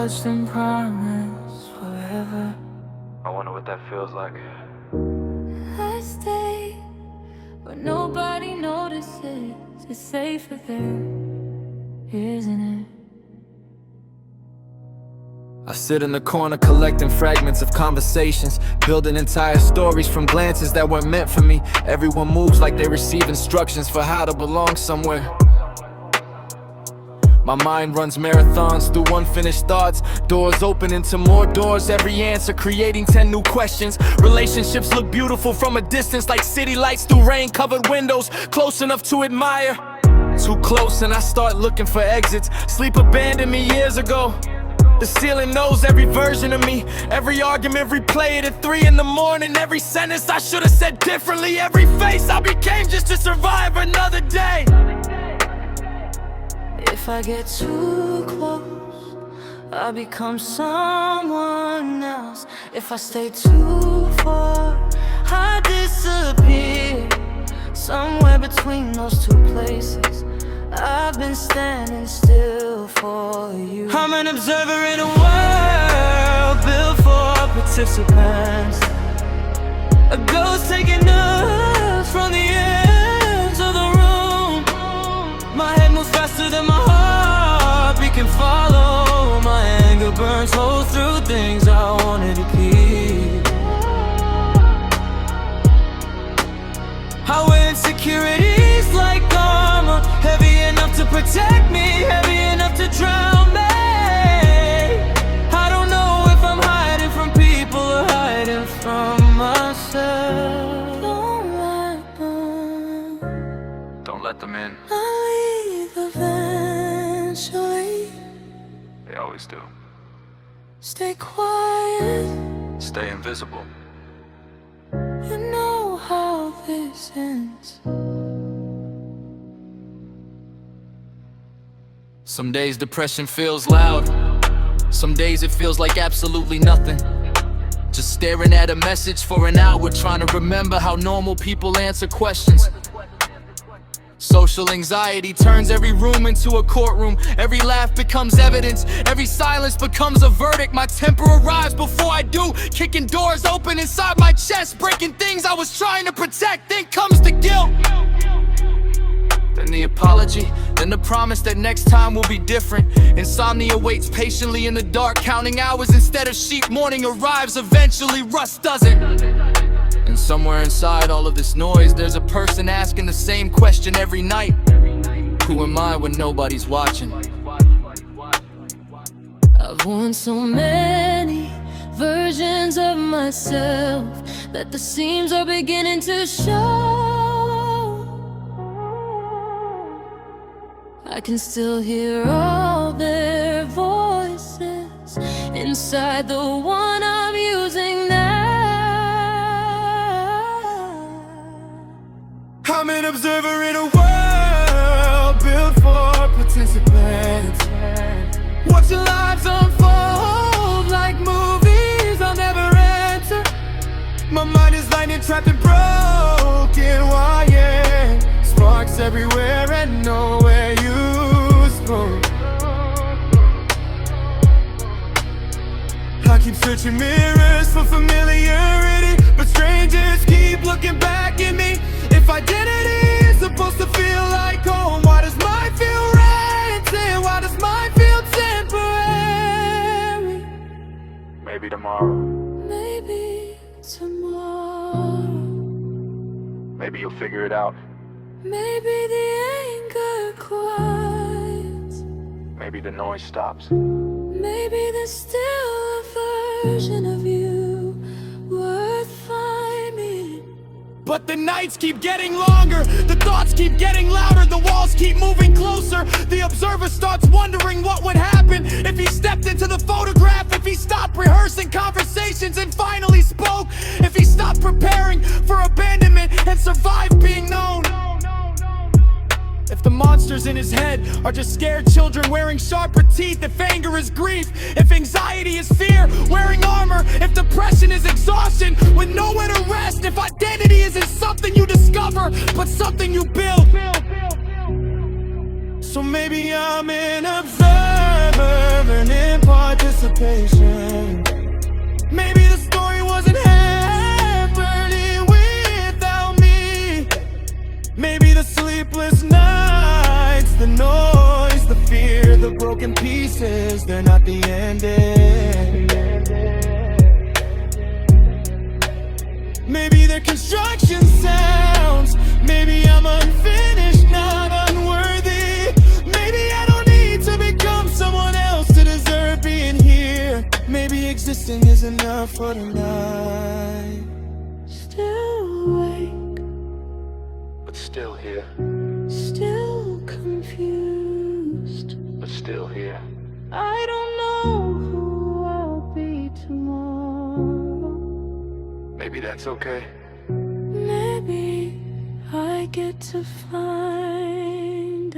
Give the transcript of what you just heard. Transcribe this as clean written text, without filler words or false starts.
touched and promised forever. I wonder what that feels like. I stay, but nobody notices. It's safer there, isn't it? I sit in the corner collecting fragments of conversations, building entire stories from glances that weren't meant for me. Everyone moves like they receive instructions for how to belong somewhere. My mind runs marathons through unfinished thoughts, doors open into more doors, every answer creating 10 new questions. Relationships look beautiful from a distance, like city lights through rain-covered windows, close enough to admire. Too close and I start looking for exits. Sleep abandoned me years ago. The ceiling knows every version of me. Every argument replayed at 3 in the morning. Every sentence I should have said differently. Every face I became just to survive another day. If I get too close, I become someone else. If I stay too far, I disappear. Somewhere between those two places, I've been standing still for you. I'm an observer in a world built for participants. A ghost taking us from the ends of the room. My head moves faster than my heartbeat can follow. My anger burns holes through things I wanted to keep. I wear insecurities like armor, heavy enough to protect me, heavy enough to drown me. I don't know if I'm hiding from people or hiding from myself. Don't let them in. I'll leave eventually. They always do. Stay quiet. Stay invisible. You know how this ends. Some days depression feels loud. Some days it feels like absolutely nothing. Just staring at a message for an hour, trying to remember how normal people answer questions. Social anxiety turns every room into a courtroom. Every laugh becomes evidence, every silence becomes a verdict. My temper arrives before I do, kicking doors open inside my chest, breaking things I was trying to protect. Then comes the guilt, then the apology, then the promise that next time will be different. Insomnia waits patiently in the dark, counting hours instead of sheep. Morning arrives, eventually rust does it. And somewhere inside all of this noise, there's a person asking the same question every night. Who am I when nobody's watching? I've worn so many versions of myself that the seams are beginning to show. I can still hear all their voices inside the one I'm using now. I'm an observer in a world built for participants. Watching lives unfold like movies I'll never enter. My mind is lightning trapped and broken wire. Sparks everywhere and nowhere useful. I keep searching mirrors for familiarity, but strangers keep looking back at me. If identity is supposed to feel like home, why does mine feel rented? Why does mine feel temporary? Maybe tomorrow. Maybe tomorrow. Maybe you'll figure it out. Maybe the anger quiets. Maybe the noise stops. Maybe there's still a version of you worth finding. But the nights keep getting longer, the thoughts keep getting louder, the walls keep moving closer. The observer starts wondering what would happen if he stepped into the photograph, if he stopped rehearsing conversations and finally spoke, if he stopped preparing for abandonment and survived being known. If the monsters in his head are just scared children wearing sharper teeth, if anger is grief, if anxiety is fear wearing armor, if depression is exhaustion with nowhere to rest, if identity isn't something you discover but something you build. So maybe I'm an observer and in participant. anticipation. Maybe the story wasn't happening without me. Maybe the sleepless nights, the noise, the fear, the broken pieces, they're not the ending. Maybe they're construction sounds. Maybe I'm unfinished, not unworthy. Maybe I don't need to become someone else to deserve being here. Maybe existing is enough for tonight. Still awake, But still here, still confused. but still here. I don't know who I'll be tomorrow. Maybe that's okay. Maybe I get to find